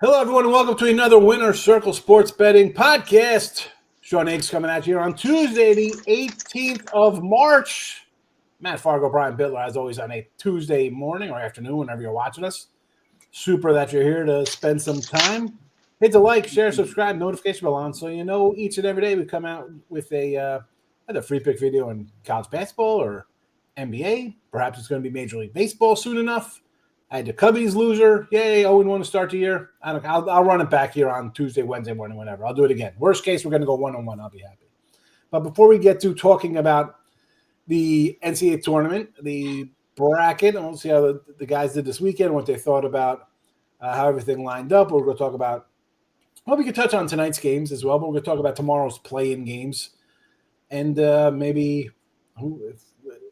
Hello, everyone, and welcome to another Winner Circle Sports Betting Podcast. Sean Higgs coming at you on Tuesday, the 18th of March. Matt Fargo, Brian Bitler, as always, on a Tuesday morning or afternoon, whenever you're watching us. Super that you're here to spend some time. Hit the like, share, subscribe, notification bell on, so you know each and every day we come out with either free pick video in college basketball or NBA. Perhaps it's going to be Major League Baseball soon enough. I had the Cubbies loser. Yay, 0-1 to start the year. I'll run it back here on Tuesday, Wednesday morning, whenever. I'll do it again. Worst case, we're going to go 1-1. I'll be happy. But before we get to talking about the NCAA tournament, the bracket, and we'll see how the guys did this weekend, what they thought about how everything lined up. We're going to talk about, well, we could touch on tonight's games as well, but we're going to talk about tomorrow's play-in games. And maybe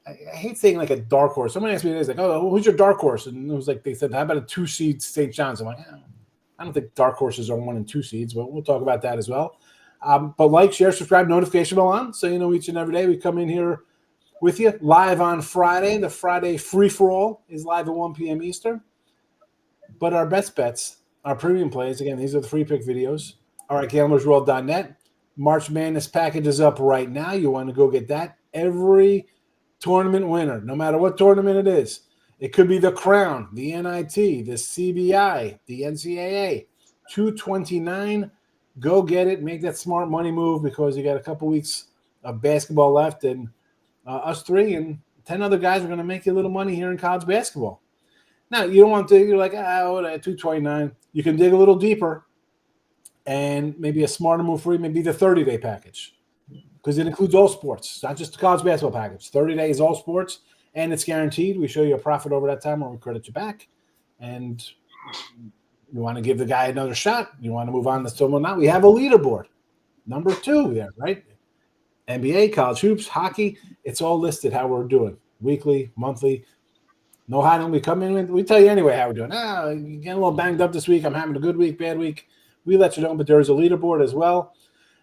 I hate saying like a dark horse. Someone asked me this, like, "Oh, who's your dark horse?" And it was like they said, "How about a 2-seed St. John's?" I'm like, I don't think dark horses are 1 and 2 seeds, but we'll talk about that as well. But like, share, subscribe, notification bell on, so you know each and every day we come in here with you live on Friday. The Friday free for all is live at 1 p.m. Eastern. But our best bets, our premium plays, again, these are the free pick videos, are at gamblersworld.net. March Madness package is up right now. You want to go get that. Every tournament winner, no matter what tournament it is. It could be the Crown, the NIT, the CBI, the NCAA. $229. Go get it. Make that smart money move because you got a couple weeks of basketball left, and us three and 10 other guys are going to make you a little money here in college basketball. Now, you don't want to, you're like, $229. You can dig a little deeper, and maybe a smarter move for you, maybe the 30-day package, because it includes all sports. It's not just the college basketball package. 30 days, all sports, and it's guaranteed. We show you a profit over that time where we credit you back. And you want to give the guy another shot. You want to move on to someone now. We have a leaderboard. Number 2 there, right? NBA, college hoops, hockey. It's all listed how we're doing. Weekly, monthly. No hiding. We come in, we tell you anyway how we're doing. You're getting a little banged up this week. I'm having a good week, bad week. We let you know, but there is a leaderboard as well.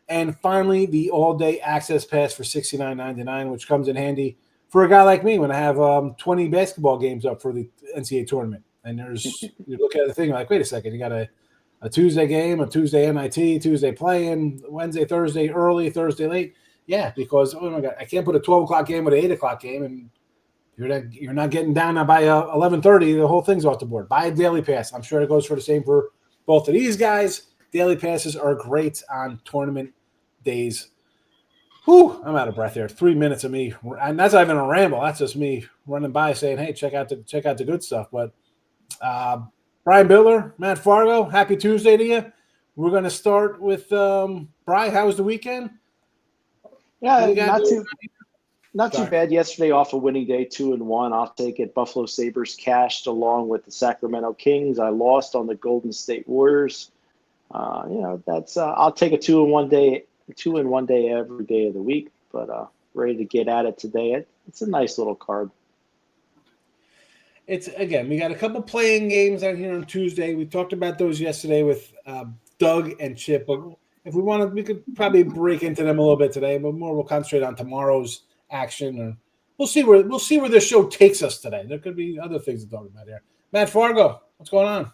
And finally, the all-day access pass for $69.99, which comes in handy for a guy like me when I have 20 basketball games up for the NCAA tournament. And you look at the thing like, wait a second, you got a Tuesday game, a Tuesday NIT, Tuesday play-in, Wednesday, Thursday early, Thursday late. Yeah, because, oh my God, I can't put a 12 o'clock game with an 8 o'clock game, and you're not getting down now by 11:30. The whole thing's off the board. Buy a daily pass. I'm sure it goes for the same for both of these guys. Daily passes are great on tournament days. Whew, I'm out of breath here. 3 minutes of me, and that's not even a ramble. That's just me running by saying, "Hey, check out the good stuff." But Brian Bitler, Matt Fargo, happy Tuesday to you. We're going to start with Brian. How was the weekend? Yeah, not too bad. Yesterday off a winning day, 2-1. I'll take it. Buffalo Sabres cashed along with the Sacramento Kings. I lost on the Golden State Warriors. That's I'll take a 2-1 day. 2-1 day every day of the week, but ready to get at it today. It's a nice little card. It's, again, we got a couple playing games out here on Tuesday. We talked about those yesterday with Doug and Chip. But if we want to, we could probably break into them a little bit today, but more we'll concentrate on tomorrow's action. Or we'll see where this show takes us today. There could be other things to talk about here. Matt Fargo, what's going on?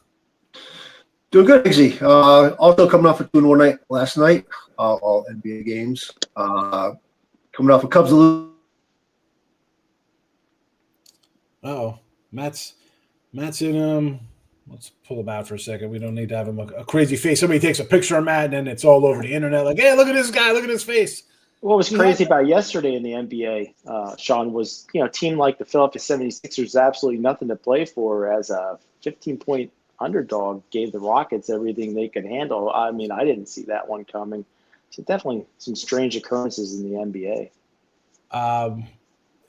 Doing good, Higgsy. Also coming off a 2-1 night last night, all NBA games. Coming off a Cubs lose. Oh, Matt's in let's pull him out for a second. We don't need to have him a crazy face. Somebody takes a picture of Matt and then it's all over the internet like, hey, look at this guy, look at his face. What was crazy about yesterday in the NBA, Sean, was, a team like the Philadelphia 76ers, absolutely nothing to play for, as a 15-point underdog gave the Rockets everything they could handle. I mean, I didn't see that one coming. So definitely some strange occurrences in the NBA.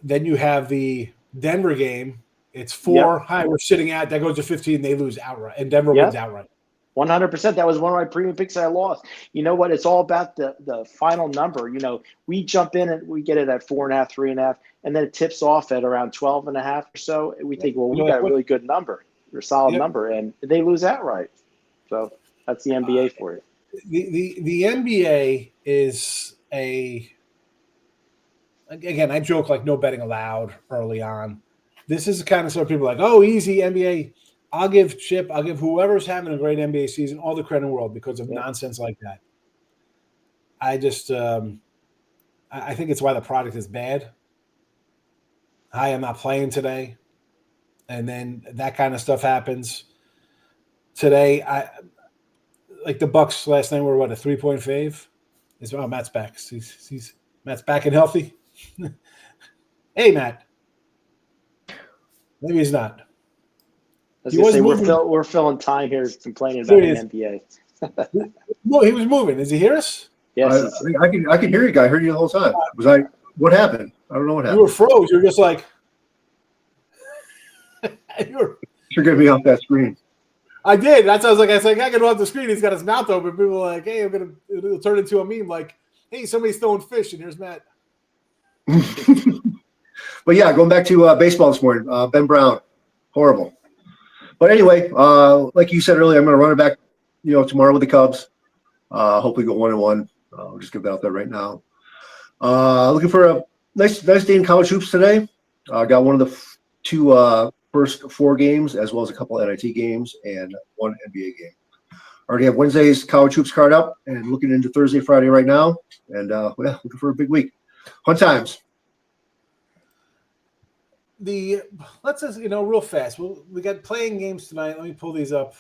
Then you have the Denver game. It's 4. Yep. Hi, we're sitting at. That goes to 15. They lose outright, and Denver wins outright. 100%. That was one of my premium picks I lost. You know what? It's all about the final number. We jump in and we get it at 4.5, 3.5, and then it tips off at around 12.5 or so. We think, well, we got a really good number, or solid number, and they lose outright. So that's the NBA for you. The NBA is again, I joke like no betting allowed early on. This is the kind of stuff people are like, oh, easy NBA. I'll give Chip, I'll give whoever's having a great NBA season all the credit in the world because of nonsense like that. I just I think it's why the product is bad. Hi, I'm not playing today. And then that kind of stuff happens. Today, like the Bucks last night were what, a 3-point fave? Matt's back. Matt's back and healthy. Hey, Matt. Maybe he's not. We're filling time here complaining about the NBA. No, he was moving. Does he hear us? Yes. I can hear you, guy. I heard you the whole time. What happened? I don't know what happened. You were froze. You were just like You're getting me off that screen. I did. That's what I was like. I said, I can go off the screen. He's got his mouth open. People are like, hey, it'll turn into a meme like, hey, somebody's throwing fish, and here's Matt. But yeah, going back to baseball this morning, Ben Brown, horrible. But anyway, like you said earlier, I'm going to run it back, tomorrow with the Cubs. Hopefully go 1-1. I'll just get that out there right now. Looking for a nice day in college hoops today. Got one of the two first four games, as well as a couple of NIT games and one NBA game. Already have Wednesday's college hoops card up and looking into Thursday, Friday right now. And looking for a big week. Fun times. Let's just, real fast. We got playing games tonight. Let me pull these up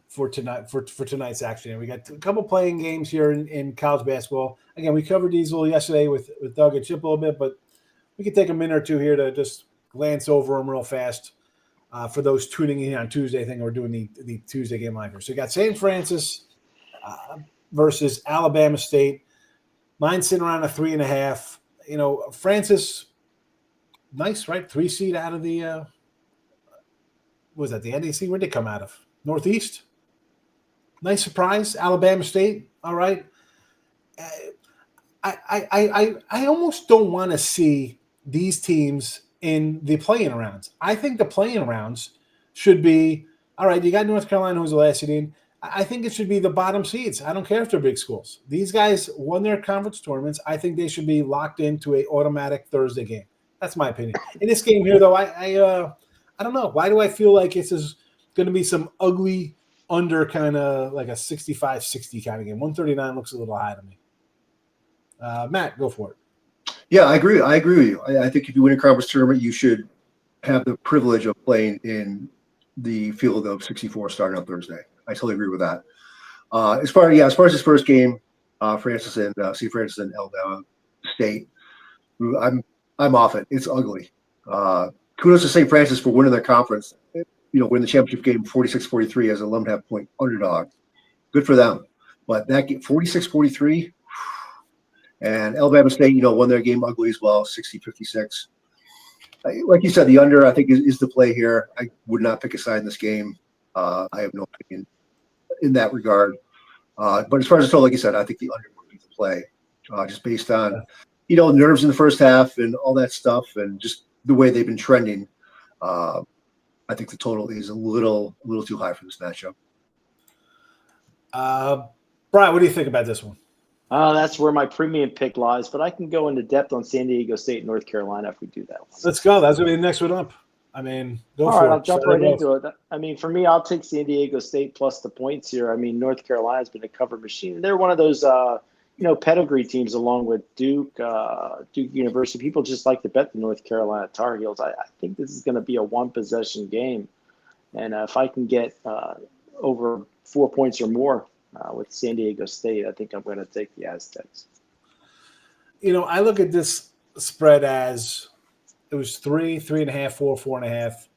for tonight for tonight's action. We got a couple playing games here in college basketball. Again, we covered these a little yesterday with Doug and Chip a little bit, but we can take a minute or two here to just glance over them real fast for those tuning in on Tuesday. I think we're doing the Tuesday game live here. So you got St. Francis versus Alabama State. Mine's sitting around a 3.5. Francis, nice, right? 3 seed out of the what was that, the NEC? Where'd they come out of? Northeast? Nice surprise. Alabama State, all right. I almost don't want to see these teams in the play-in rounds. I think the play-in rounds should be, all right, you got North Carolina who's the last seed in. I think it should be the bottom seeds. I don't care if they're big schools. These guys won their conference tournaments. I think they should be locked into an automatic Thursday game. That's my opinion. In this game here, though, I don't know. Why do I feel like this is going to be some ugly under kind of like a 65-60 kind of game? 139 looks a little high to me. Matt, go for it. Yeah, I agree. I agree with you. I think if you win a conference tournament, you should have the privilege of playing in the field of 64 starting on Thursday. I totally agree with that. As far as this first game, Francis and St. Francis and Alabama State, I'm off it. It's ugly. Kudos to St. Francis for winning their conference. Win the championship game 46-43 as an 11.5-point underdog. Good for them. But that game 46-43. And Alabama State, won their game ugly as well, 60-56. Like you said, the under, I think, is the play here. I would not pick a side in this game. I have no opinion in that regard. But as far as the total, like you said, I think the under would be the play, just based on, nerves in the first half and all that stuff and just the way they've been trending. I think the total is a little too high for this matchup. Brian, what do you think about this one? That's where my premium pick lies, but I can go into depth on San Diego State and North Carolina if we do that one. Let's go. That's going to be the next one up. I mean, go All for right, it. I'll jump right into it. I mean, for me, I'll take San Diego State plus the points here. I mean, North Carolina's been a cover machine. They're one of those, pedigree teams along with Duke University. People just like to bet the North Carolina Tar Heels. I think this is going to be a one-possession game. And if I can get over 4 points or more with San Diego State, I think I'm going to take the Aztecs. I look at this spread as it was 3, 3.5, 4, 4.5,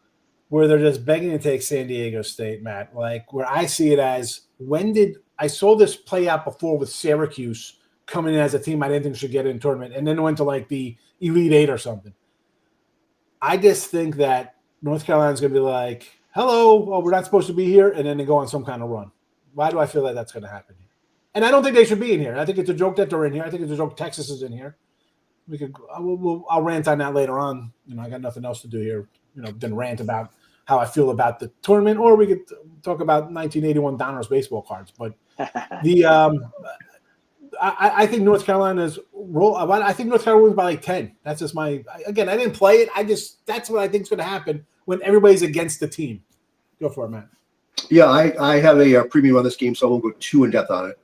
where they're just begging to take San Diego State, Matt. Like where I see it as, I saw this play out before with Syracuse coming in as a team I didn't think should get in the tournament, and then went to like the Elite Eight or something. I just think that North Carolina's going to be like, hello, we're not supposed to be here, and then they go on some kind of run. Why do I feel like that's going to happen here? And I don't think they should be in here. I think it's a joke that they're in here. I think it's a joke Texas is in here. I'll rant on that later on. I got nothing else to do here. Than rant about how I feel about the tournament, or we could talk about 1981 Donruss baseball cards. But I think North Carolina's roll. I think North Carolina wins by like 10. That's just my. Again, I didn't play it. That's what I think is going to happen when everybody's against the team. Go for it, Matt. Yeah, I have a premium on this game, so I won't go too in depth on it.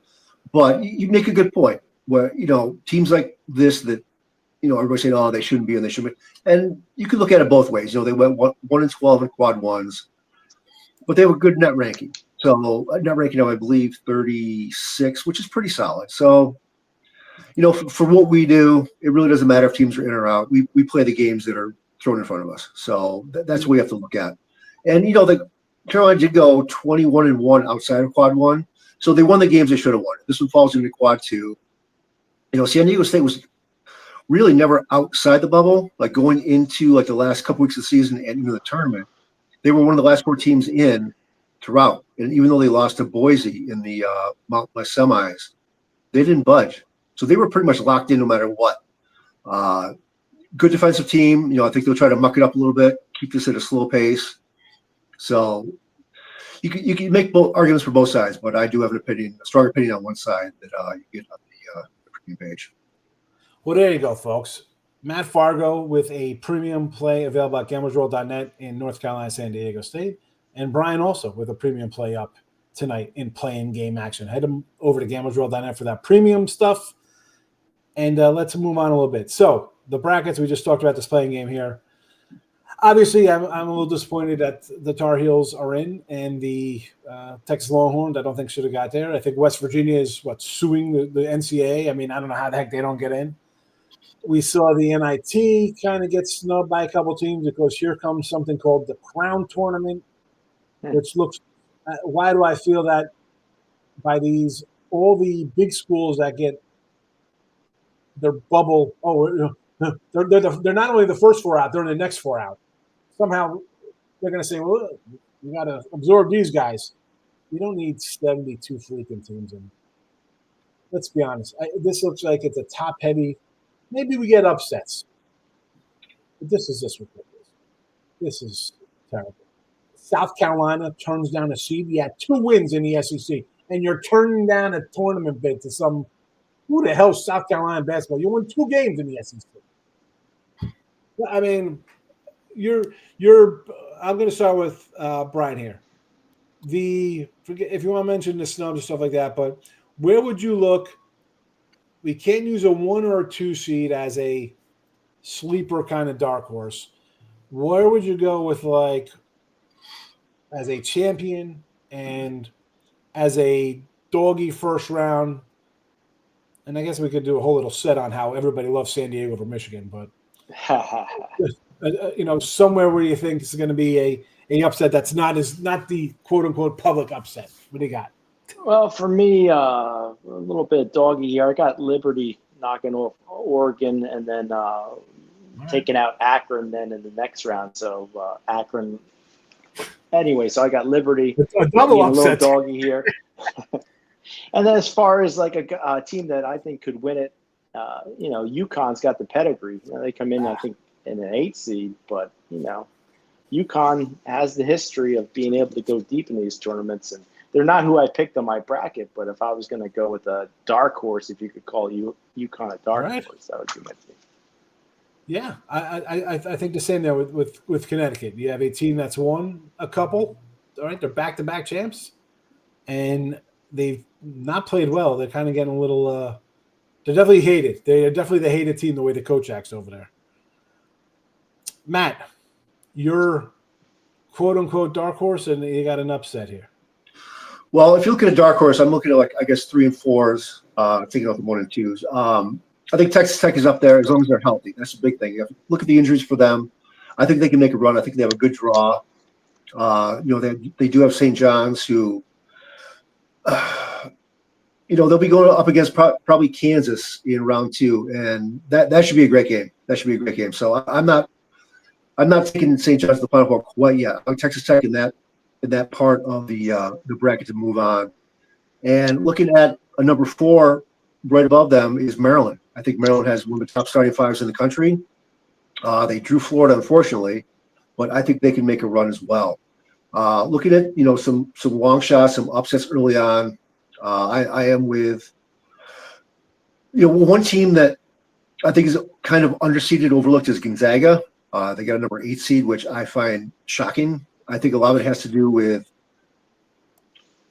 But you make a good point where, teams like this that, everybody's saying, oh, they shouldn't be and they shouldn't be. And you can look at it both ways. They went 1-12 in quad ones, but they have a good net ranking. So a net ranking of, I believe, 36, which is pretty solid. So, for what we do, it really doesn't matter if teams are in or out. We play the games that are thrown in front of us. So that's what we have to look at. And, the Carolina did go 21-1 outside of quad one. So they won the games they should have won. This one falls into quad two. San Diego State was really never outside the bubble, like going into like the last couple weeks of the season and into the tournament. They were one of the last 4 teams in throughout. And even though they lost to Boise in the Mount West semis, they didn't budge. So they were pretty much locked in no matter what. Good defensive team. I think they'll try to muck it up a little bit, keep this at a slow pace. So you can make both arguments for both sides, but I do have a strong opinion on one side that you get on the premium page. Well, there you go, folks. Matt Fargo with a premium play available at gamblesroll.net in North Carolina, San Diego State. And Brian also with a premium play up tonight in play-in game action. Head over to gamblesroll.net for that premium stuff. And let's move on a little bit. So the brackets, we just talked about this playing game here. Obviously, I'm a little disappointed that the Tar Heels are in and the Texas Longhorns, I don't think should have got there. I think West Virginia is, suing the NCAA. I mean, I don't know how the heck they don't get in. We saw the NIT kind of get snubbed by a couple teams because here comes something called the Crown Tournament, which looks why do I feel that by all the big schools that get their bubble, they're not only the first 4 out, they're in the next 4 out. Somehow they're going to say, well, you got to absorb these guys. You don't need 72 freaking teams in. Let's be honest. This looks like it's a top-heavy. Maybe we get upsets. But this is just ridiculous. This is terrible. South Carolina turns down a seed. You had 2 wins in the SEC, and you're turning down a tournament bid to some – who the hell is South Carolina basketball? You won 2 games in the SEC. I mean – I'm going to start with Brian here. If you want to mention the snubs and stuff like that, but where would you look? We can't use a 1 or a 2 seed as a sleeper kind of dark horse. Where would you go with as a champion and as a doggy first round? And I guess we could do a whole little set on how everybody loves San Diego over Michigan, but somewhere where you think it's going to be a upset that's not the quote unquote public upset. What do you got? Well, for me, a little bit doggy here. I got Liberty knocking off Oregon and then taking out Akron then in the next round. So Akron. Anyway, so I got Liberty. It's a double upset. A little doggy here. And then as far as a team that I think could win it, UConn's got the pedigree. They come in, I think, in an 8 seed, but UConn has the history of being able to go deep in these tournaments, and they're not who I picked on my bracket. But if I was going to go with a dark horse, if you could call UConn a dark horse, that would be my team. Yeah, I think the same there with Connecticut. You have a team that's won a couple. All right, they're back-to-back champs, and they've not played well. They're kind of getting a little. They're definitely hated. They're definitely the hated team the way the coach acts over there. Matt, you're quote-unquote dark horse, and you got an upset here. Well, if you look at a dark horse, I'm looking at 3 and 4s, thinking of the 1 and 2s. I think Texas Tech is up there as long as they're healthy. That's a big thing. You have to look at the injuries for them. I think they can make a run. I think they have a good draw. They do have St. John's who they'll be going up against probably Kansas in round 2, and that should be a great game. So I'm not taking St. John's to the Final Four quite yet. I'm Texas Tech in that part of the bracket to move on. And looking at a number 4 right above them is Maryland. I think Maryland has one of the top starting 5s in the country. They drew Florida, unfortunately, but I think they can make a run as well. Looking at some long shots, some upsets early on. I am with one team that I think is kind of underseeded, overlooked is Gonzaga. They got a number 8 seed, which I find shocking. I think a lot of it has to do with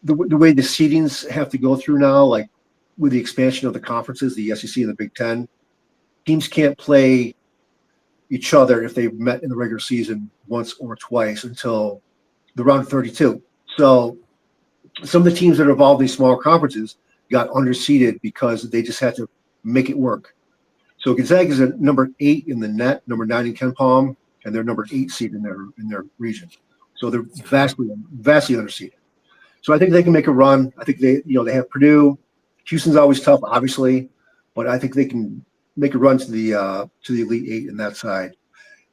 the way the seedings have to go through now, like with the expansion of the conferences, the SEC and the Big Ten. Teams can't play each other if they've met in the regular season once or twice until the round of 32. So some of the teams that are involved in these smaller conferences got underseeded because they just had to make it work. So Gonzaga is at number 8 in the net, number 9 in KenPom, and they're number 8 seed in their region. So they're vastly underseeded. So I think they can make a run. I think they have Purdue. Houston's always tough, obviously, but I think they can make a run to the Elite Eight in that side.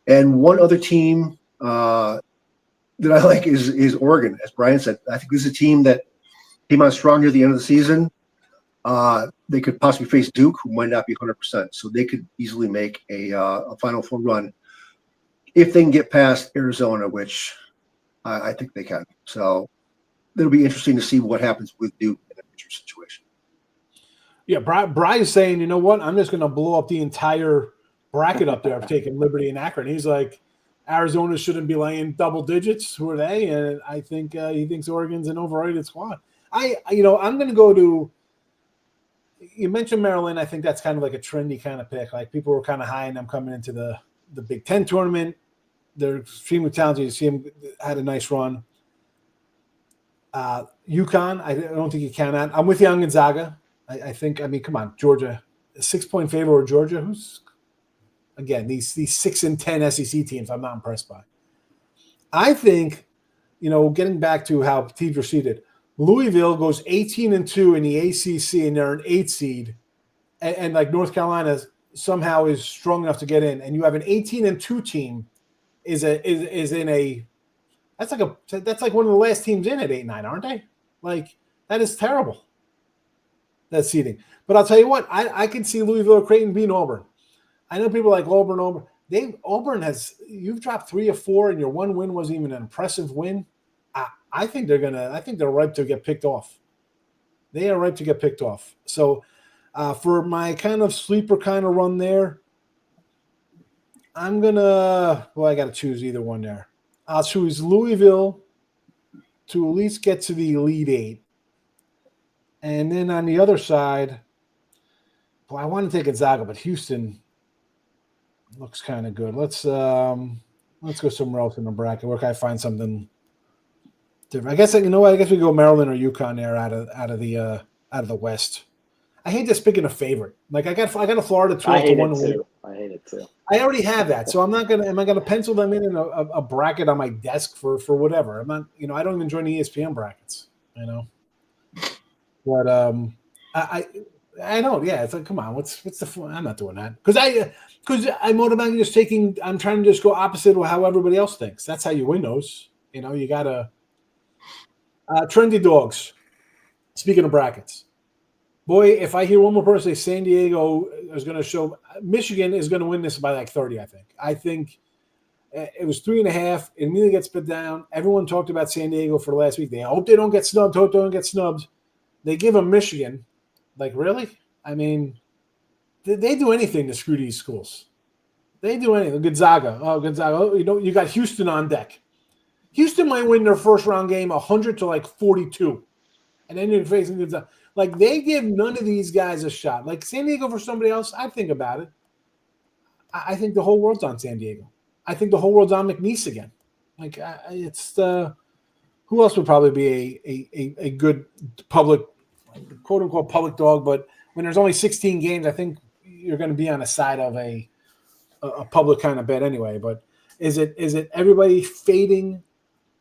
And one other team that I like is Oregon. As Brian said, I think this is a team that came on strong near the end of the season. They could possibly face Duke, who might not be 100%. So they could easily make a Final Four run if they can get past Arizona, which I think they can. So it'll be interesting to see what happens with Duke in a future situation. Yeah, Brian's saying, you know what? I'm just going to blow up the entire bracket up there. I've taken Liberty and Akron. He's like, Arizona shouldn't be laying double digits. Who are they? And I think he thinks Oregon's an overrated squad. I'm going to go to – you mentioned Maryland. I think that's kind of like a trendy kind of pick. Like people were kind of high on them coming into the Big Ten tournament. They're extremely talented. You see them had a nice run. UConn, I don't think you count on. I'm with you on Gonzaga. I think, come on, Georgia, a 6-point favorite over Georgia. Who's, again, these 6 and 10 SEC teams I'm not impressed by. I think, getting back to how teams are seeded, Louisville goes 18-2 in the ACC, and they're an 8 seed, and like North Carolina somehow is strong enough to get in, and you have an 18-2 team is in a that's like one of the last teams in at 8-9, aren't they? Like that is terrible. That seeding. But I'll tell you what, I can see Louisville or Creighton beating Auburn. I know people like Auburn. Auburn you've dropped 3 or 4, and your one win wasn't even an impressive win. I think they're ripe to get picked off. They are ripe to get picked off. So for my kind of sleeper kind of run there, I got to choose either one there. I'll choose Louisville to at least get to the Elite Eight. And then on the other side, I want to take Gonzaga, but Houston looks kind of good. Let's go somewhere else in the bracket. Where can I find something different? I guess we go Maryland or UConn there out of the West. I hate just picking a favorite. Like I got a Florida 12-1 win. I hate it too. I already have that, so I'm not gonna. Am I gonna pencil them in a bracket on my desk for whatever? I'm not. I don't even join the ESPN brackets. But I know. Yeah, it's like, come on, what's the fun? I'm not doing that because I'm automatically just taking. I'm trying to just go opposite of how everybody else thinks. That's how you win those. You gotta. Trendy dogs. Speaking of brackets. Boy, if I hear one more person say San Diego is going to show – Michigan is going to win this by like 30, I think. I think it was 3.5. It immediately gets put down. Everyone talked about San Diego for the last week. They hope they don't get snubbed. They give them Michigan. Like, really? I mean, they do anything to screw these schools. They do anything. Gonzaga. You got Houston on deck. Houston might win their first-round game 100 to like 42. And then you're facing Gonzaga. Like, they give none of these guys a shot. Like, San Diego for somebody else, I'd think about it. I think the whole world's on San Diego. I think the whole world's on McNeese again. Like, it's who else would probably be a good public, quote-unquote public dog? But when there's only 16 games, I think you're going to be on the side of a public kind of bet anyway. But is it everybody fading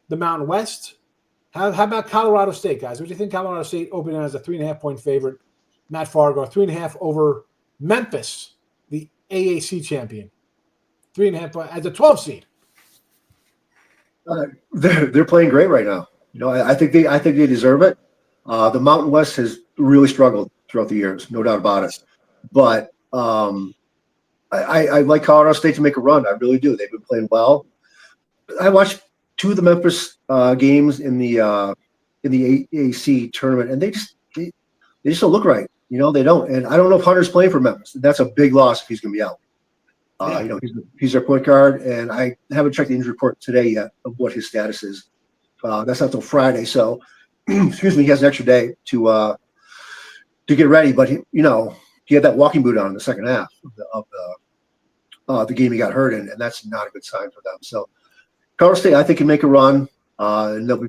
the Mountain West? How about Colorado State, guys? What do you think Colorado State opening as a 3.5-point favorite? Matt Fargo, 3.5 over Memphis, the AAC champion. 3.5 as a 12 seed. They're playing great right now. I think they deserve it. The Mountain West has really struggled throughout the years, no doubt about it. But I like Colorado State to make a run. I really do. They've been playing well. I watched 2 of the Memphis games in the AAC tournament, and they just don't look right. They don't. And I don't know if Hunter's playing for Memphis. That's a big loss if he's going to be out. He's their point guard, and I haven't checked the injury report today yet of what his status is. That's not till Friday, so excuse me. He has an extra day to get ready. But he had that walking boot on in the second half of the game he got hurt in, and that's not a good sign for them. So Colorado State, I think, can make a run. And they'll be,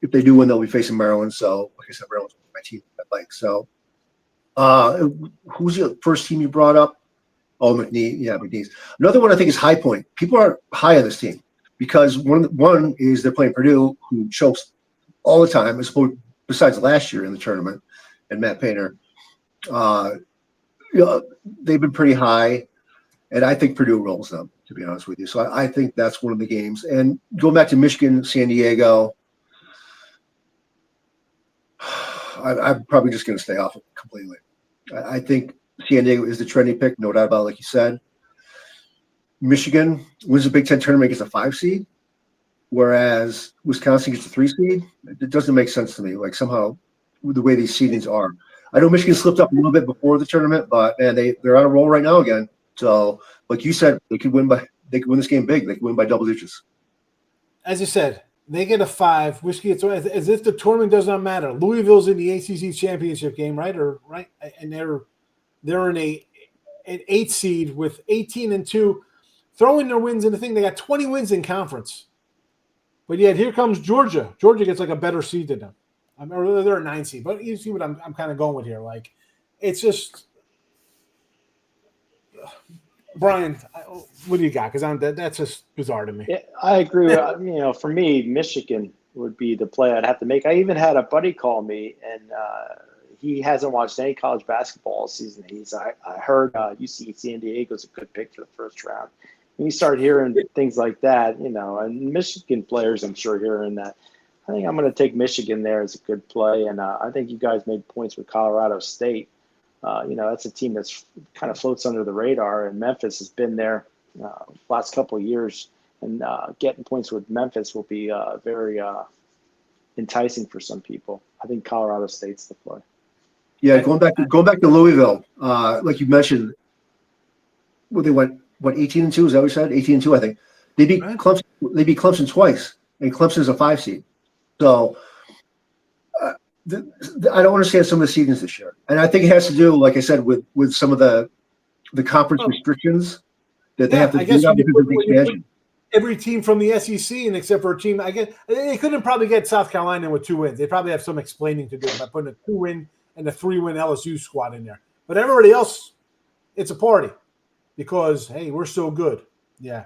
if they do win, they'll be facing Maryland. So, like I said, Maryland's my team I like. So, who's the first team you brought up? Oh, McNeese. Yeah, McNeese. Another one I think is High Point. People are high on this team because one is they're playing Purdue, who chokes all the time, besides last year in the tournament, and Matt Painter. They've been pretty high, and I think Purdue rolls them, to be honest with you. So I think that's one of the games. And going back to Michigan, San Diego, I'm probably just going to stay off it completely. I think San Diego is the trendy pick, no doubt about it, like you said. Michigan wins the Big Ten tournament against a 5 seed, whereas Wisconsin gets a 3 seed. It doesn't make sense to me, like somehow the way these seedings are. I know Michigan slipped up a little bit before the tournament, but man, they're on a roll right now again. So, like you said, they could win this game big. They could win by double digits. As you said, they get a 5. Whiskey gets as if the tournament does not matter. Louisville's in the ACC championship game, right? And they're in an 8 seed with 18-2. Throw in their wins in the thing. They got 20 wins in conference. But yet here comes Georgia. Georgia gets like a better seed than them. They're a 9 seed. But you see what I'm kind of going with here. Like, it's just Brian, what do you got? Because that's just bizarre to me. Yeah, I agree. For me, Michigan would be the play I'd have to make. I even had a buddy call me, and he hasn't watched any college basketball all season. I heard UC San Diego's a good pick for the first round. And you start hearing things like that, and Michigan players, I'm sure, hearing that. I think I'm going to take Michigan there as a good play, and I think you guys made points with Colorado State. That's a team that's kind of floats under the radar, and Memphis has been there last couple of years, and getting points with Memphis will be very enticing for some people. I think Colorado State's the play. Yeah, going back to Louisville, like you mentioned, they went 18-2. Is that what you said? 18-2, I think. They beat Clemson. They beat Clemson twice, and Clemson's a 5 seed. So I don't understand some of the seedings this year, and I think it has to do, like I said, with some of the conference restrictions that they have to do because of the expansion. Every team from the SEC, and except for a team, I guess they couldn't probably get South Carolina with 2 wins. They probably have some explaining to do by putting a 2-win and a 3-win LSU squad in there. But everybody else, it's a party because hey, we're so good. Yeah,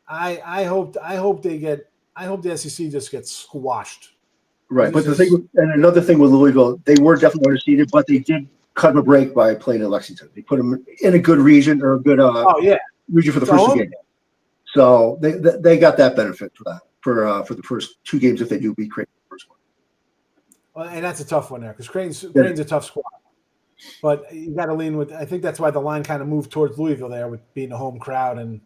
I hope the SEC just gets squashed. Right, but another thing with Louisville, they were definitely underseeded, but they did cut them a break by playing in Lexington. They put them in a good region or a good region for the first game. So they got that benefit for that for the first 2 games if they do beat Creighton the first one. Well, and that's a tough one there because Creighton's a tough squad. But you got to lean with. I think that's why the line kind of moved towards Louisville there with being a home crowd, and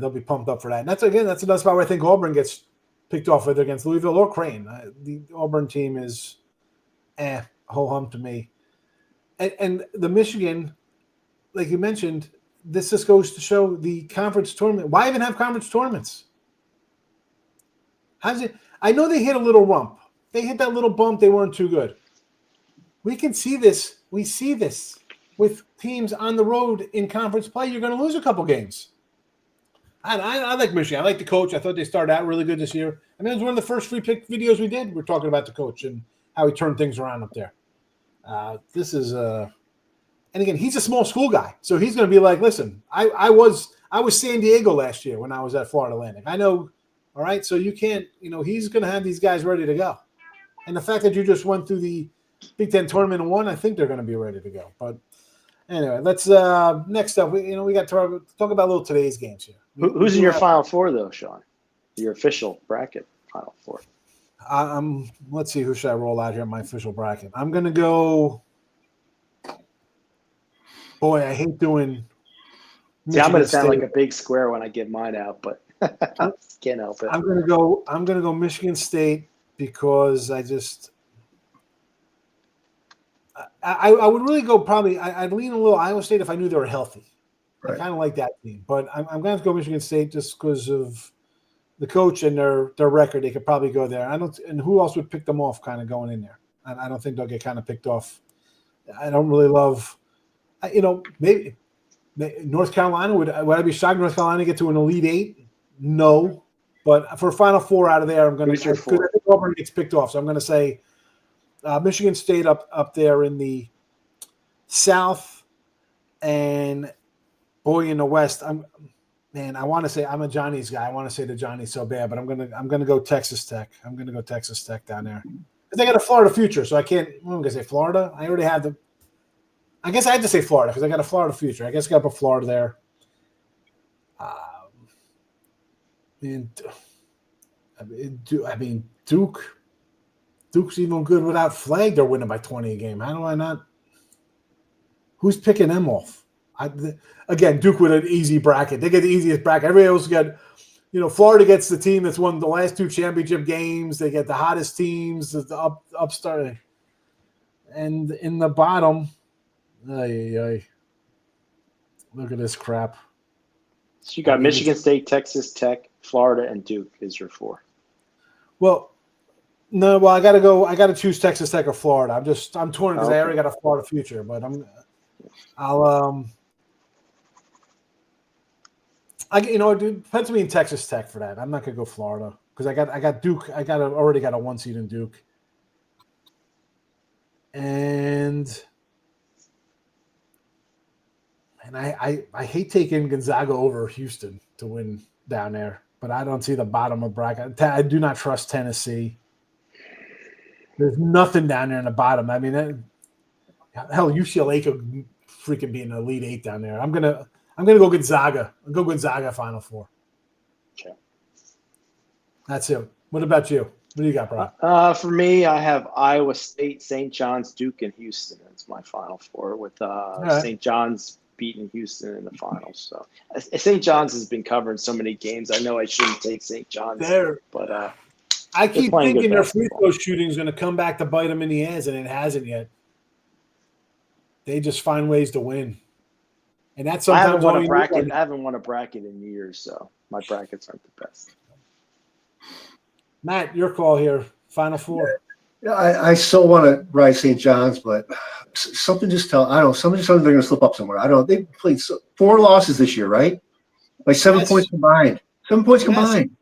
they'll be pumped up for that. And that's another spot where I think Auburn gets picked off whether against Louisville or Creighton. The Auburn team is ho-hum to me. And the Michigan, like you mentioned, this just goes to show the conference tournament. Why even have conference tournaments? How's it? I know they hit a little rump. They hit that little bump. They weren't too good. We can see this. We see this with teams on the road in conference play. You're going to lose a couple games. I like Michigan. I like the coach. I thought they started out really good this year. I mean, it was one of the first free pick videos we did. We're talking about the coach and how he turned things around up there. This is and again, he's a small school guy, so he's going to be like, listen, I was San Diego last year when I was at Florida Atlantic. I know, all right. So you can't, he's going to have these guys ready to go. And the fact that you just went through the Big Ten tournament and won, I think they're going to be ready to go. But anyway, let's next up. We got to talk about a little today's games here. Who's in your Final Four though, Sean? Your official bracket Final Four. Let's see, who should I roll out here in my official bracket? I'm going to go. Boy, I hate doing. See, I'm going to sound like a big square when I get mine out, but I can't help it. I'm going to go Michigan State because I just. I would really go probably. I'd lean a little Iowa State if I knew they were healthy. Right. I kind of like that team, but I'm going to go Michigan State just because of the coach and their record. They could probably go there. And who else would pick them off kind of going in there? I don't think they'll get kind of picked off. I don't really love, maybe North Carolina. Would I be shocked North Carolina get to an Elite Eight? No. But for Final Four out of there, I'm going to – because I think Auburn gets picked off. So I'm going to say Michigan State up there in the South and, boy, in the West. I want to say – I'm a Johnny's guy. I want to say the Johnny's so bad, but I'm going to go Texas Tech. I'm going to go Texas Tech down there. They got a Florida future, so I can't – I'm going to say Florida. I already have the – I guess I had to say Florida because I got a Florida future. I guess I got to put Florida there. Duke's even good without Flag. They're winning by 20 a game. How do I not – who's picking them off? Again, Duke with an easy bracket. They get the easiest bracket. Everybody else get – Florida gets the team that's won the last 2 championship games. They get the hottest teams, the upstart. And in the bottom, look at this crap. So you got Michigan State, Texas Tech, Florida, and Duke is your 4. Well, no. Well, I got to choose Texas Tech or Florida. I'm torn because I already got a Florida future, but it depends on me in Texas Tech for that. I'm not gonna go Florida because I got Duke. Already got a 1 seed in Duke, and I hate taking Gonzaga over Houston to win down there, but I don't see the bottom of bracket. I do not trust Tennessee. There's nothing down there in the bottom. I mean, hell, UCLA could freaking be an Elite Eight down there. I'm gonna go Gonzaga. I'll go Gonzaga Final Four. Okay. That's it. What about you? What do you got, bro? For me, I have Iowa State, St. John's, Duke, and Houston. That's my Final Four with St. John's beating Houston in the finals. So St. John's has been covering so many games. I know I shouldn't take St. John's, but I keep thinking their free throw shooting is going to come back to bite them in the ass, and it hasn't yet. They just find ways to win. And that's sometimes I haven't won a bracket in years, so my brackets aren't the best. Matt, your call here. Final Four. Yeah, I still want to ride St. John's, but something just tells they're going to slip up somewhere. I don't know. They played 4 losses this year, right? Like 7 points combined. 7 points combined.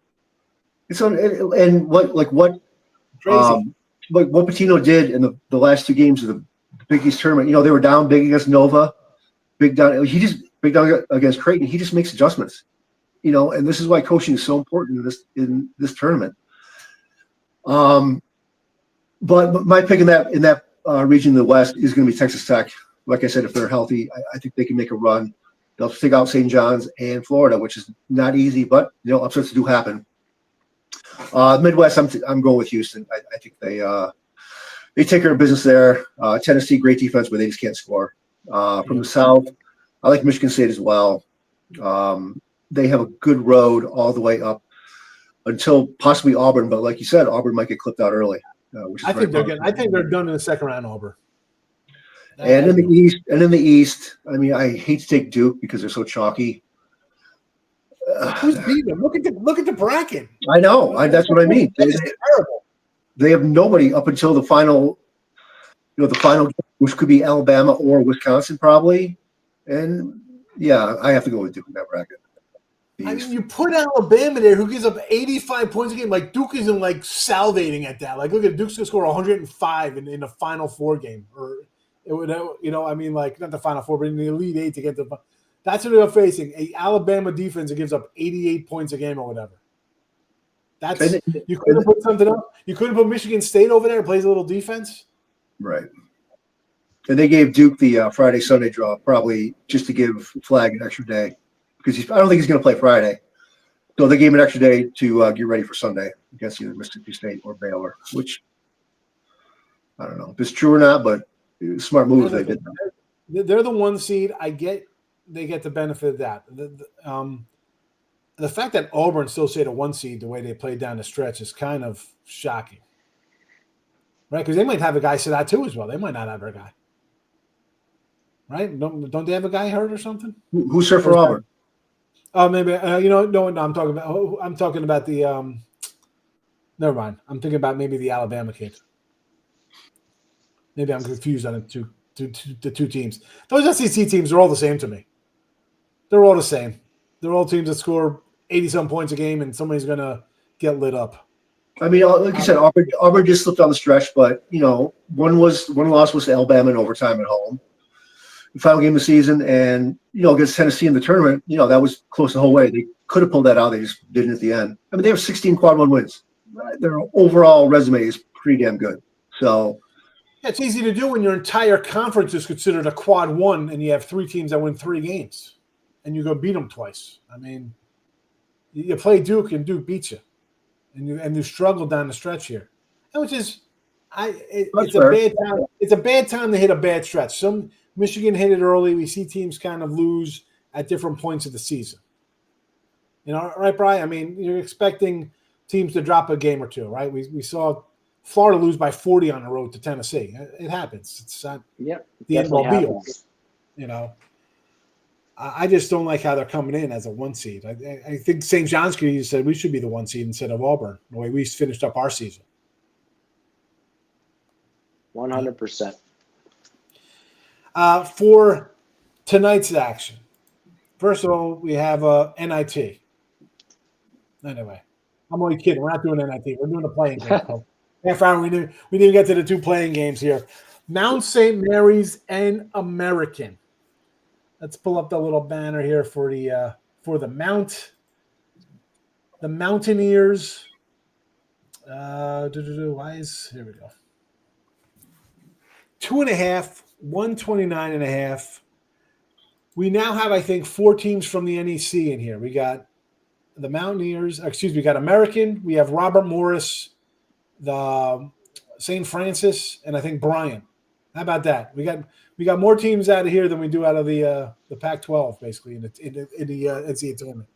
It's and what crazy. What Pitino did in the last 2 games of the Big East tournament. They were down big against Nova. Big down against Creighton. He just makes adjustments, and this is why coaching is so important in this tournament. But my pick in that region of the West is going to be Texas Tech. Like I said, if they're healthy, I think they can make a run. They'll take out St. John's and Florida, which is not easy, but upsets do happen. Midwest, I'm going with Houston. I think they take care of business there. Tennessee, great defense, but they just can't score. From the South, I like Michigan State as well. They have a good road all the way up until possibly Auburn, but like you said, Auburn might get clipped out early. I think they're done in the second round, Auburn. And in the East, I mean, I hate to take Duke because they're so chalky. Who's beating them? Look at the bracket. I know. That's what I mean. Terrible. They have nobody up until the final. The final, which could be Alabama or Wisconsin, probably. And yeah, I have to go with Duke in that bracket. I mean, you put Alabama there, who gives up 85 points a game. Like Duke isn't like salivating at that. Like, look at Duke's gonna score 105 in the Final Four game, or it would, I mean, like not the Final Four, but in the Elite Eight to get the. That's what they're facing: a Alabama defense that gives up 88 points a game or whatever. You couldn't put something up. You couldn't put Michigan State over there and plays a little defense. Right. And they gave Duke the Friday Sunday draw probably just to give Flag an extra day because I don't think he's going to play Friday. So they gave him an extra day to get ready for Sunday against either Mississippi State or Baylor, which I don't know if it's true or not, but smart move they did. They're the 1 seed. They get the benefit of that. The fact that Auburn still stayed a 1 seed the way they played down the stretch is kind of shocking. Right? Because they might have a guy sit out too as well. They might not have their guy. right? Don't they have a guy hurt or something? Who's served for Auburn? Oh, maybe no. I'm talking about the. Never mind. I'm thinking about maybe the Alabama kid. Maybe I'm confused on the two teams. Those SEC teams are all the same to me. They're all the same. They're all teams that score 80-some points a game, and somebody's going to get lit up. I mean, like you said, Auburn just slipped on the stretch, but one loss was to Alabama in overtime at home, the final game of the season, and against Tennessee in the tournament, that was close the whole way. They could have pulled that out, they just didn't at the end. I mean, they have 16 quad one wins. Their overall resume is pretty damn good. So it's easy to do when your entire conference is considered a quad one, and you have 3 teams that win 3 games, and you go beat them twice. I mean, you play Duke, and Duke beats you. And you struggle down the stretch here, and which is, it's a bad time. It's a bad time to hit a bad stretch. Some Michigan hit it early. We see teams kind of lose at different points of the season. Right, Brian? I mean, you're expecting teams to drop a game or two, right? We saw Florida lose by 40 on the road to Tennessee. It happens. It's not the end all be all. I just don't like how they're coming in as a 1 seed. I think St. John's said we should be the 1 seed instead of Auburn, the way we finished up our season. 100%. For tonight's action, first of all, we have NIT. Anyway, I'm only kidding. We're not doing NIT. We're doing a playing game. Half hour, we didn't even get to the 2 playing games here. Mount St. Mary's and American. Let's pull up the little banner here for the Mountaineers. Here we go. 2.5, 129.5. We now have, I think, 4 teams from the NEC in here. We got the Mountaineers. We got American. We have Robert Morris, the St. Francis, and I think Bryan. How about that? We got more teams out of here than we do out of the Pac-12, basically, in the NCAA tournament.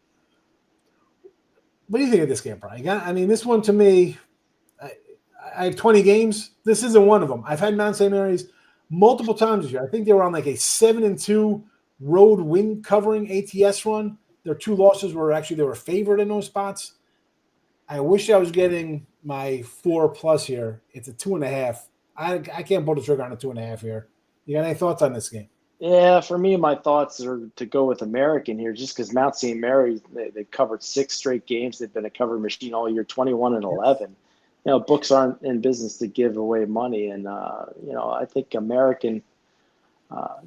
What do you think of this game, Brian? This one to me, I have 20 games. This isn't one of them. I've had Mount St. Mary's multiple times this year. I think they were on like a 7-2 road win covering ATS run. Their 2 losses were actually they were favored in those spots. I wish I was getting my 4+ here. It's a 2.5. I can't pull the trigger on a 2.5 here. You got any thoughts on this game? Yeah, for me, my thoughts are to go with American here, just because Mount St. Mary's they covered 6 straight games. They've been a cover machine all year, 21-11. Books aren't in business to give away money, and I think American. I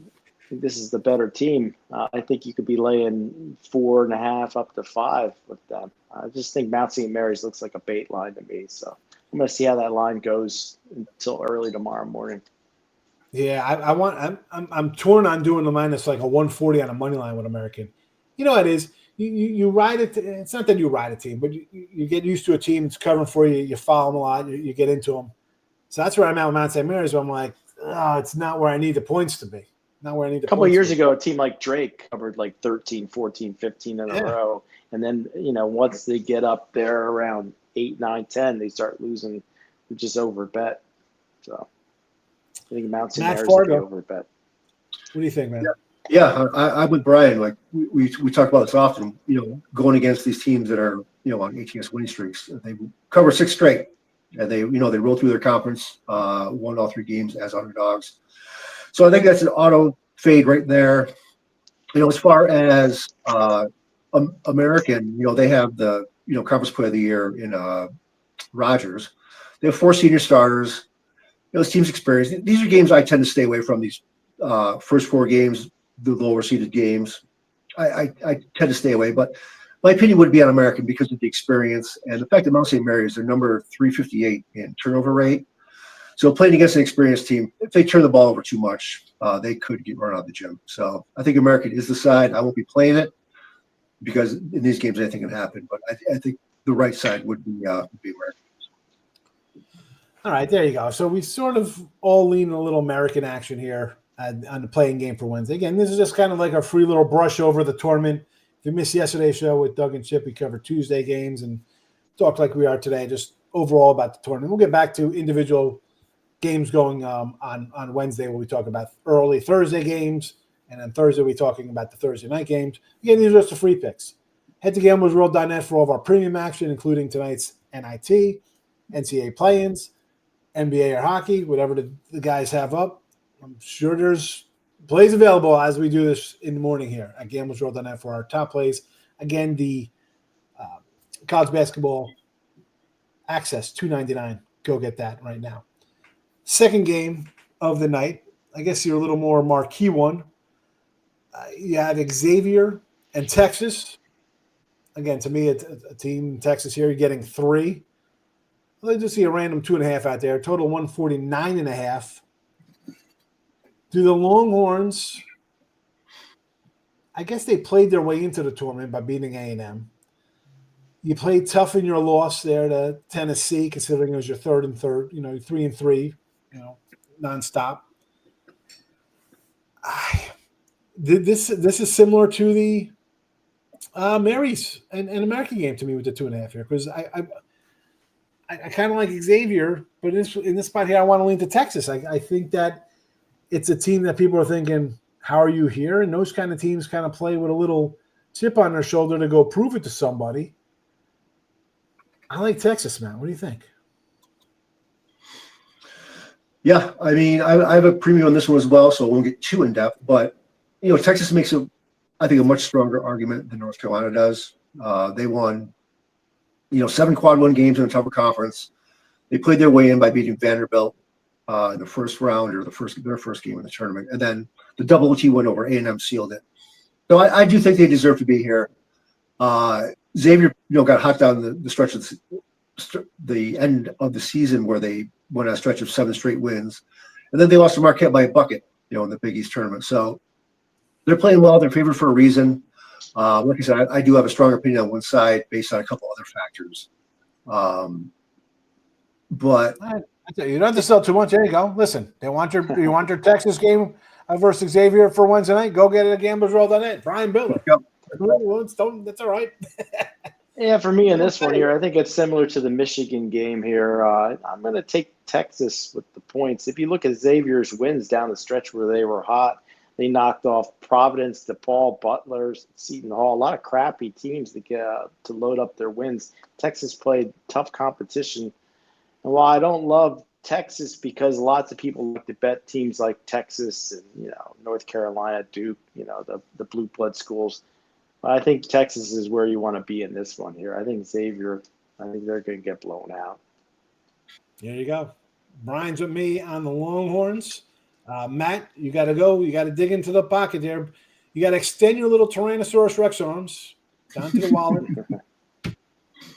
think this is the better team. I think you could be laying 4.5 up to 5 with them. I just think Mount St. Mary's looks like a bait line to me, so I'm going to see how that line goes until early tomorrow morning. Yeah, I'm torn on doing the minus like a 140 on a money line with American. You know what it is? You ride it. It's not that you ride a team, but you get used to a team that's covering for you. You follow them a lot. You get into them. So that's where I'm at with Mount St. Mary's. Where I'm like, it's not where I need the points to be. Not where I need the points. A couple of years ago, a team like Drake covered like 13, 14, 15 in a row. And then, once they get up there around 8, 9, 10, they start losing. They just over bet. So I think Mount St. Mary's is over bet. What do you think, man? Yeah, I'm with Brian. Like we talk about this often. Going against these teams that are on ATS winning streaks, they cover 6 straight, and they roll through their conference, won all 3 games as underdogs. So I think that's an auto fade right there. As far as American, they have the conference play of the year in Rogers. They have 4 senior starters. Those teams experience. These are games I tend to stay away from. These first 4 games, the lower seeded games, I tend to stay away. But my opinion would be on American because of the experience and the fact that Mount St. Mary's, they're number 358 in turnover rate. So playing against an experienced team, if they turn the ball over too much, they could get run out of the gym. So I think American is the side. I won't be playing it because in these games anything can happen. But I think the right side would be American. All right, there you go. So we sort of all lean a little American action here on the playing game for Wednesday. Again, this is just kind of like a free little brush over the tournament. If you missed yesterday's show with Doug and Chip, we covered Tuesday games and talked like we are today, just overall about the tournament. We'll get back to individual games going on Wednesday where we talk about early Thursday games, And then Thursday, we're talking about the Thursday night games. Again, these are just the free picks. Head to gamblesworld.net for all of our premium action, including tonight's NIT, NCAA play-ins, NBA or hockey, whatever the guys have up. I'm sure there's plays available as we do this in the morning here at gamblesworld.net for our top plays. Again, the college basketball access, $2.99. Go get that right now. Second game of the night, I guess you're a little more marquee one. You have Xavier and Texas. Again, to me, it's a team in Texas here. You're getting 3. Let's just see a random 2.5 out there. Total 149.5. Do the Longhorns? I guess they played their way into the tournament by beating A&M. You played tough in your loss there to Tennessee, considering it was your 3rd and 3rd. 3-3, nonstop. This is similar to the Mary's and American game to me with the 2.5 here, because I kind of like Xavier, but in this spot here, I want to lean to Texas. I think that it's a team that people are thinking, how are you here? And those kind of teams kind of play with a little chip on their shoulder to go prove it to somebody. I like Texas, man. What do you think? Yeah, I mean, I have a premium on this one as well, so I won't get too in-depth. But, Texas makes, I think, a much stronger argument than North Carolina does. They won, 7 quad one games in a tougher conference. They played their way in by beating Vanderbilt in the first round or their first game in the tournament. And then the double T win over A&M sealed it. So I do think they deserve to be here. Xavier, got hot down the stretch of the end of the season where they went on a stretch of 7 straight wins. And then they lost to Marquette by a bucket, in the Big East tournament. So they're playing well. They're favored for a reason. Like I said, I do have a strong opinion on one side based on a couple other factors. But you don't have to sell too much. There you go. Listen, you want your Texas game versus Xavier for Wednesday night? Go get it at gamblesworld.net. Brian Bitler. Yep. That's all right. Yeah, for me in this one here, I think it's similar to the Michigan game here. I'm going to take Texas with the points. If you look at Xavier's wins down the stretch where they were hot, they knocked off Providence, DePaul, Butler, Seton Hall, a lot of crappy teams to load up their wins. Texas played tough competition. And while I don't love Texas because lots of people like to bet teams like Texas and, North Carolina, Duke, the blue blood schools, I think Texas is where you want to be in this one here. I think Xavier, they're going to get blown out. There you go. Brian's with me on the Longhorns. Matt, you got to go. You got to dig into the pocket there. You got to extend your little Tyrannosaurus Rex arms down to the wallet.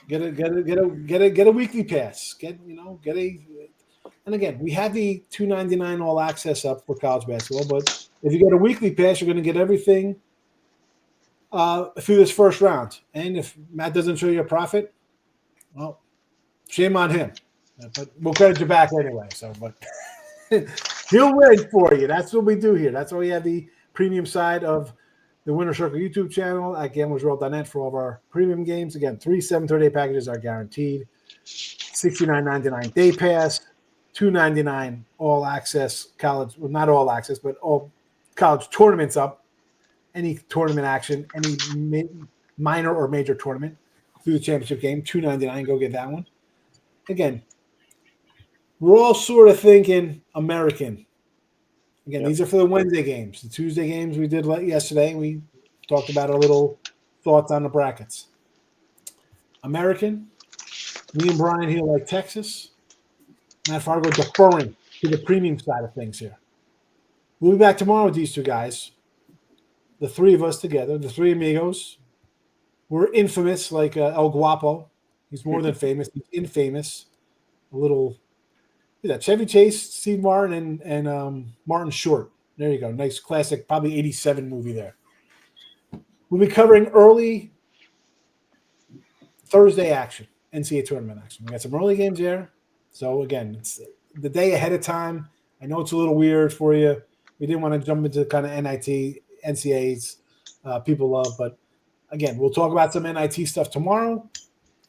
Get a weekly pass. And again, we have the $2.99 all access up for college basketball. But if you get a weekly pass, you're going to get everything through this first round. And if Matt doesn't show you a profit, well, shame on him. But we'll credit you back anyway. But he'll win for you. That's what we do here. That's why we have the premium side of the Winner Circle YouTube channel at gamblesworld.net for all of our premium games. Again, 3 730 packages are guaranteed. $69.99 day pass, $2.99 all access college. Well, not all access, but all college tournaments up. Any tournament action, any minor or major tournament through the championship game, $2.99. Go get that one. Again, we're all sort of thinking American. Again, These are for the Wednesday games. The Tuesday games we did yesterday. We talked about our little thoughts on the brackets. American. Me and Brian here like Texas. Matt Fargo deferring to the premium side of things here. We'll be back tomorrow with these two guys. The three of us together, the three amigos. We're infamous like El Guapo. He's more than famous. He's infamous. A little Chevy Chase, Steve Martin, and Martin Short. There you go. Nice classic, probably 87 movie there. We'll be covering early Thursday action, NCAA tournament action. We got some early games there. So, again, it's the day ahead of time. I know it's a little weird for you. We didn't want to jump into kind of NIT, NCAAs people love. But, again, we'll talk about some NIT stuff tomorrow,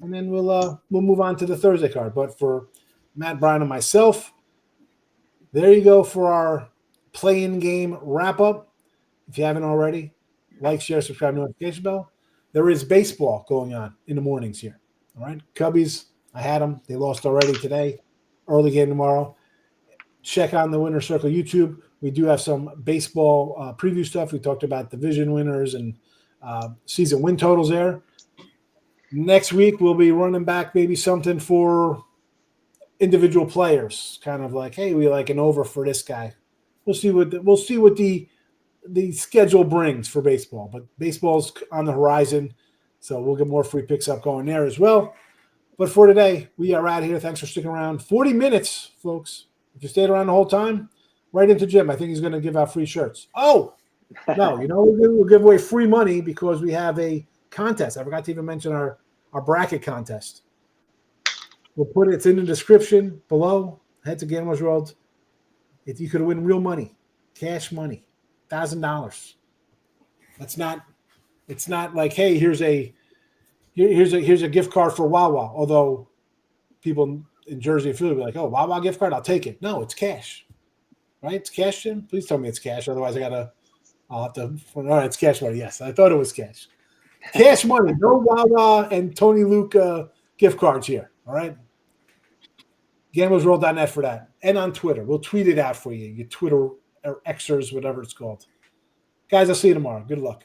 and then we'll move on to the Thursday card. But for Matt, Brian, and myself, there you go for our play-in game wrap-up. If you haven't already, like, share, subscribe, notification bell. There is baseball going on in the mornings here. All right. Cubbies, I had them. They lost already today. Early game tomorrow. Check on the Winner Circle YouTube. We do have some baseball preview stuff. We talked about division winners and season win totals there. Next week, we'll be running back maybe something for individual players, kind of like, hey, we like an over for this guy. We'll see what the schedule brings for baseball, but baseball's on the horizon, so we'll get more free picks up going there as well. But for today, we are out of here. Thanks for sticking around. 40 minutes, folks. If you stayed around the whole time, right into Jim. I think he's going to give out free shirts. Oh, no, we'll give away free money because we have a contest. I forgot to even mention our bracket contest. We'll put it's in the description below. Head to Gamblers World. If you could win real money, cash money, $1,000. It's not like, hey, here's a gift card for Wawa. Although people in Jersey and Philly will be like, oh, Wawa gift card, I'll take it. No, it's cash. Right? It's cash, Jim? Please tell me it's cash. Otherwise, I'll have to. All right, it's cash money. Yes, I thought it was cash. Cash money. No Wawa and Tony Luca gift cards here. All right? GamblesWorld.net for that. And on Twitter. We'll tweet it out for you. Your Twitter or Xers, whatever it's called. Guys, I'll see you tomorrow. Good luck.